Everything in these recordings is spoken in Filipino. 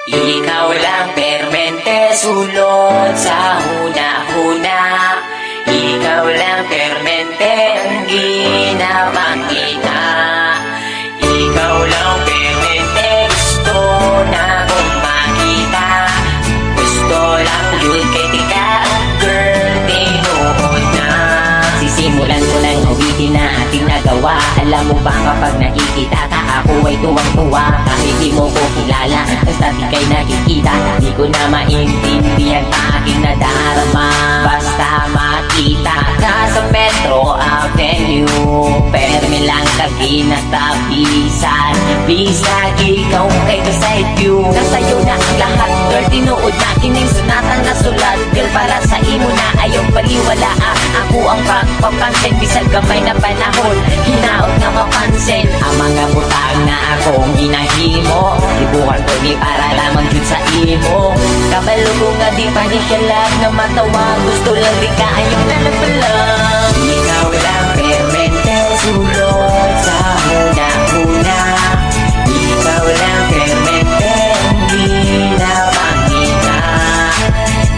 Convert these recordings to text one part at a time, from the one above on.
Ikaw lang permente sulod sa huna-huna. Ikaw lang permente ang ginapangita. Ikaw lang permente gusto na kong makita. Gusto lang yun kay tika, girl, tinuod na. Sisimulan ko lang ulitin na ating nagawa. Alam mo ba kapag nakikita ka ako ay tuwang-tuwa. Kahit di mo ko kilala, basta di kay nakikita. Di ko na maintindihan pa aking nadarama. Basta makita ka sa Metro Avenue, perme lang tabi-natapisan. Please lagi ikaw kay beside you. Nasa'yo na ang lahat, girl, tinuod na kining sunatan na sulat. Girl, para sa imo na ayaw paliwala. Ako ang pagpapansin, bisag gamay na panahon, hinaot na mapansin ang mga butang na akong ginahimo. Ibukan ko di para lamang jud sa imo. Kabalo ko nga di pa di ka lang na matawa. Gusto lang di ka ayaw na nagpalang. Ikaw lang permente sulod sa huna-huna. Ikaw lang permente ang ginapangita.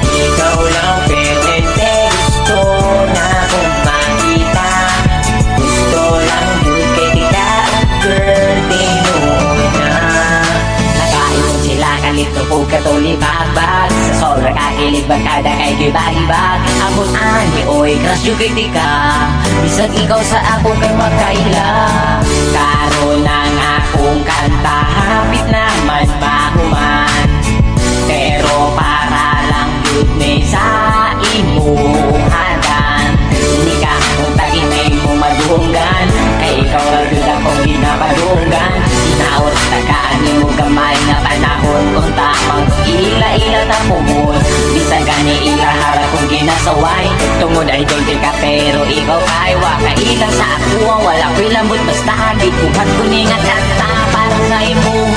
Ikaw lang permente gusto na kong makita. Gusto lang yun kay tika, girl, tinuod na. Nakain sila kalito po katulibag-bag. Sa sobra kakilig bagkada kay gibag-ibag. Amon ani oy crush yung kay tika. Bisag ikaw sa ako kay makaila. Karon ang akong kanta hapit naman mahuman. Pero para lang yun may sa imong hadan. Hindi ka kung taginay mo madunggan. Kay ikaw lang yun akong ginapadunggan. Inaot tagaan mo gamay na panahon. Kung tamang ila-ila na pumon. Bisag gani ilahara kong ginasaway. Tungod ay dolce ka pero ikaw kay wakaila sa ako. Wala ko'y lambot basta hagit. Kuhat kuningat kanta parang nga imong